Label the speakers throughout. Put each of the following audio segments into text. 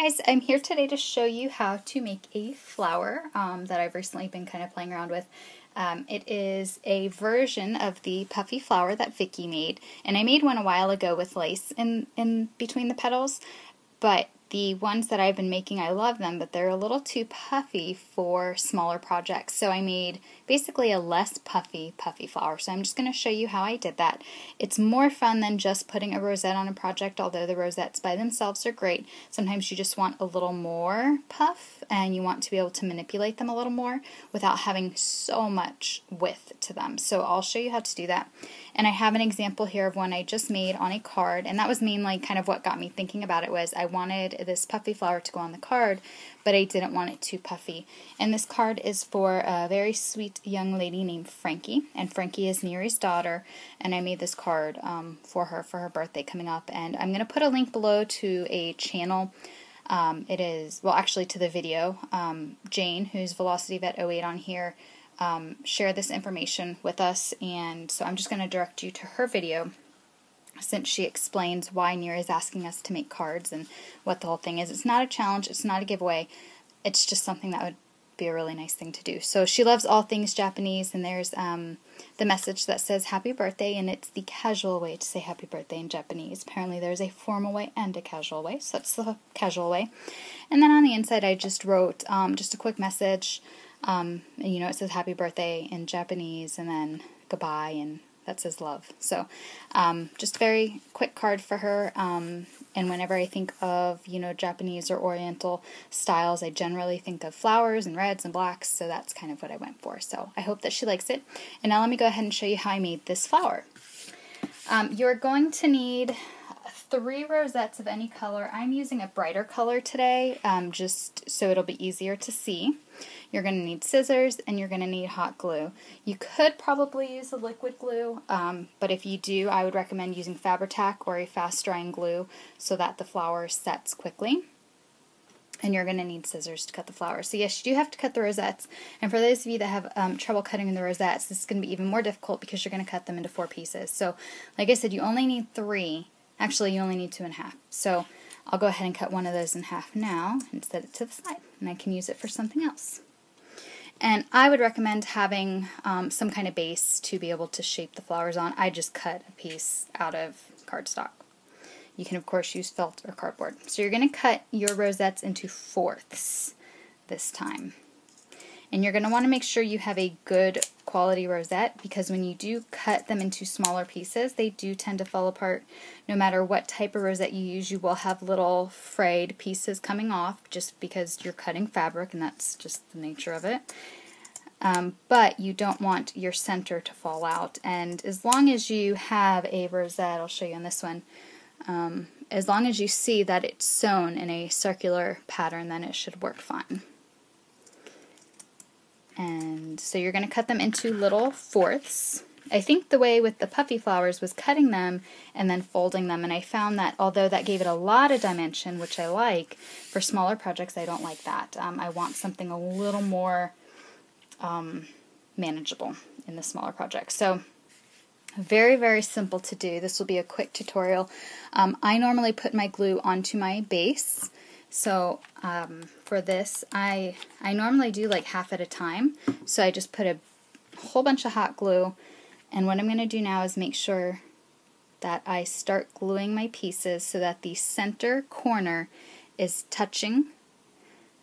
Speaker 1: guys, I'm here today to show you how to make a flower that I've recently been kind of playing around with. It is a version of the puffy flower that Vicky made, and I made one a while ago with lace in between the petals, but the ones that I've been making, I love them, but they're a little too puffy for smaller projects. So I made basically a less puffy flower. So I'm just going to show you how I did that. It's more fun than just putting a rosette on a project, although the rosettes by themselves are great. Sometimes you just want a little more puff and you want to be able to manipulate them a little more without having so much width to them. So I'll show you how to do that. And I have an example here of one I just made on a card, and that was mainly kind of what got me thinking about it. Was I wanted this puffy flower to go on the card, but I didn't want it too puffy. And this card is for a very sweet young lady named Frankie, and Frankie is Neri's daughter, and I made this card for her birthday coming up. And I'm going to put a link below to a channel. It is, well, actually to the video. Jane, who's Velocity Vet 08 on here, share this information with us, and so I'm just going to direct you to her video since she explains why Neri is asking us to make cards and what the whole thing is. It's not a challenge, it's not a giveaway, it's just something that would be a really nice thing to do. So she loves all things Japanese, and there's the message that says happy birthday, and it's the casual way to say happy birthday in Japanese. Apparently there's a formal way and a casual way, so that's the casual way. And then on the inside I just wrote just a quick message. You know, it says happy birthday in Japanese, and then goodbye, and that says love. So just a very quick card for her. And whenever I think of, you know, Japanese or Oriental styles, I generally think of flowers and reds and blacks, so that's kind of what I went for. So I hope that she likes it. And now let me go ahead and show you how I made this flower. You're going to need 3 rosettes of any color. I'm using a brighter color today, just so it'll be easier to see. You're going to need scissors, and you're going to need hot glue. You could probably use a liquid glue, but if you do, I would recommend using Fabri-Tac or a fast-drying glue so that the flower sets quickly. And you're going to need scissors to cut the flower. So yes, you do have to cut the rosettes, and for those of you that have trouble cutting the rosettes, this is going to be even more difficult because you're going to cut them into 4 pieces. So like I said, you only need 3. Actually, you only need 2 1/2. So I'll go ahead and cut one of those in half now and set it to the side, and I can use it for something else. And I would recommend having some kind of base to be able to shape the flowers on. I just cut a piece out of cardstock. You can, of course, use felt or cardboard. So you're going to cut your rosettes into 4ths this time. And you're going to want to make sure you have a good quality rosette, because when you do cut them into smaller pieces, they do tend to fall apart. No matter what type of rosette you use, you will have little frayed pieces coming off just because you're cutting fabric, and that's just the nature of it. But you don't want your center to fall out. And as long as you have a rosette, I'll show you on this one, as long as you see that it's sewn in a circular pattern, then it should work fine. And so you're going to cut them into little 4ths. I think the way with the puffy flowers was cutting them and then folding them, and I found that although that gave it a lot of dimension, which I like, for smaller projects I don't like that. I want something a little more manageable in the smaller projects. So very, very simple to do. This will be a quick tutorial. I normally put my glue onto my base. So for this, I normally do like half at a time. So I just put a whole bunch of hot glue, and what I'm going to do now is make sure that I start gluing my pieces so that the center corner is touching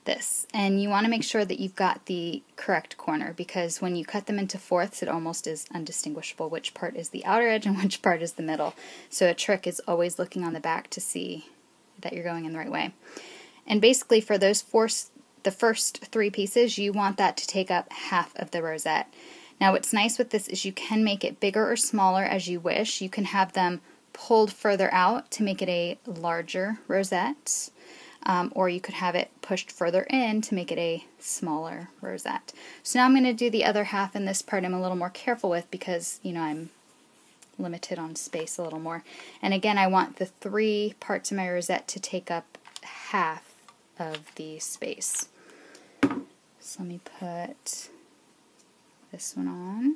Speaker 1: this. And you want to make sure that you've got the correct corner, because when you cut them into 4ths, it almost is undistinguishable which part is the outer edge and which part is the middle. So a trick is always looking on the back to see that you're going in the right way. And basically for those the first 3 pieces, you want that to take up half of the rosette. Now what's nice with this is you can make it bigger or smaller as you wish. You can have them pulled further out to make it a larger rosette, or you could have it pushed further in to make it a smaller rosette. So now I'm going to do the other half, and this part I'm a little more careful with because, you know, I'm limited on space a little more. And again, I want the 3 parts of my rosette to take up half of the space. So let me put this one on.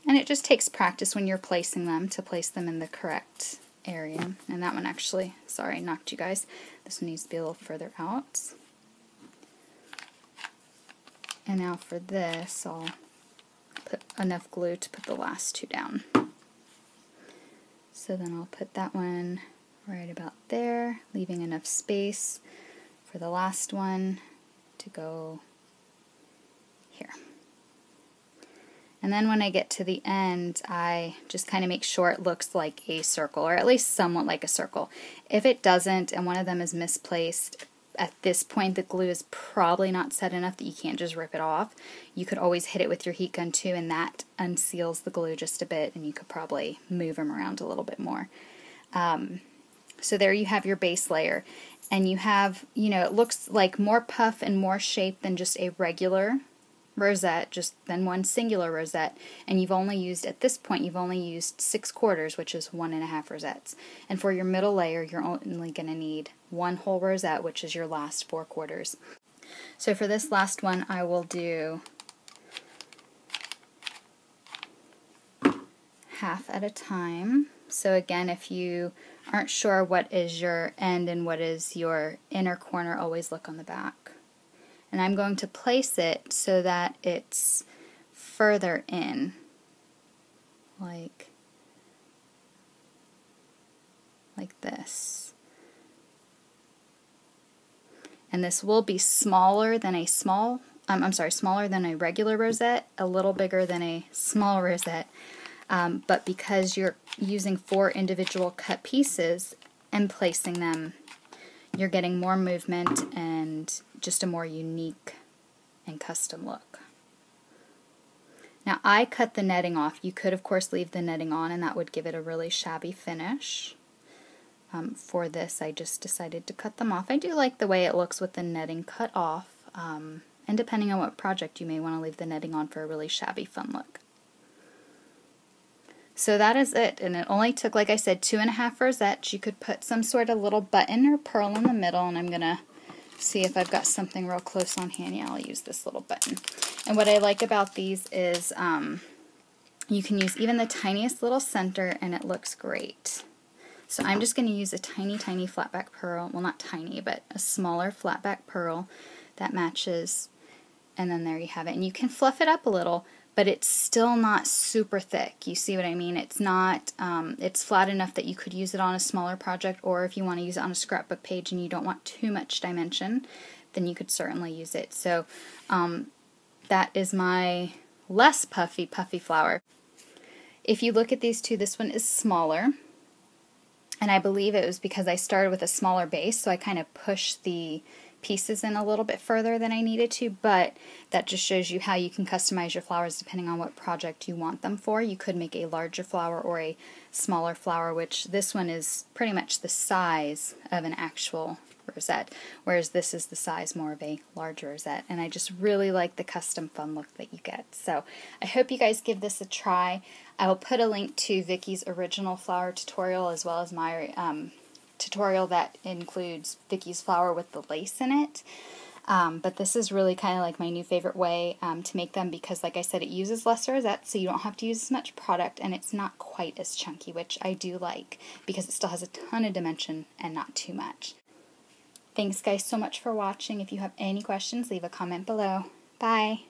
Speaker 1: And it just takes practice when you're placing them to place them in the correct area. And that one actually, sorry, knocked you guys. This one needs to be a little further out. And now for this, I'll put enough glue to put the last two down. So then I'll put that one right about there, leaving enough space for the last one to go here. And then when I get to the end, I just kind of make sure it looks like a circle, or at least somewhat like a circle. If it doesn't, and one of them is misplaced, at this point the glue is probably not set enough that you can't just rip it off. You could always hit it with your heat gun too, and that unseals the glue just a bit, and you could probably move them around a little bit more. So there you have your base layer. And you have, you know, it looks like more puff and more shape than just a regular rosette, just than one singular rosette. And you've only used, at this point, you've only used 6/4, which is 1.5 rosettes. And for your middle layer, you're only going to need 1 whole rosette, which is your last 4/4. So for this last one, I will do half at a time. So again, if you aren't sure what is your end and what is your inner corner, always look on the back. And I'm going to place it so that it's further in, like this. And this will be smaller than a smaller than a regular rosette, a little bigger than a small rosette. But because you're using 4 individual cut pieces and placing them, you're getting more movement and just a more unique and custom look. Now I cut the netting off. You could of course leave the netting on and that would give it a really shabby finish. For this I just decided to cut them off. I do like the way it looks with the netting cut off, and depending on what project you may want to leave the netting on for a really shabby fun look. So that is it, and it only took, like I said, 2.5 rosettes. You could put some sort of little button or pearl in the middle, and I'm going to see if I've got something real close on hand. Yeah, I'll use this little button. And what I like about these is you can use even the tiniest little center, and it looks great. So I'm just going to use a tiny, tiny flatback pearl. Well, not tiny, but a smaller flatback pearl that matches, and then there you have it. And you can fluff it up a little, but it's still not super thick. You see what I mean? It's not, it's flat enough that you could use it on a smaller project, or if you want to use it on a scrapbook page and you don't want too much dimension, then you could certainly use it. So that is my less puffy flower. If you look at these two, this one is smaller, and I believe it was because I started with a smaller base, so I kind of pushed the pieces in a little bit further than I needed to, but that just shows you how you can customize your flowers depending on what project you want them for. You could make a larger flower or a smaller flower, which this one is pretty much the size of an actual rosette, whereas this is the size more of a larger rosette, and I just really like the custom fun look that you get. So I hope you guys give this a try. I will put a link to Vicky's original flower tutorial as well as my tutorial that includes Vicky's flower with the lace in it. But this is really kind of like my new favorite way to make them, because like I said, it uses less rosettes, so you don't have to use as much product, and it's not quite as chunky, which I do like because it still has a ton of dimension and not too much. Thanks guys so much for watching. If you have any questions, leave a comment below. Bye!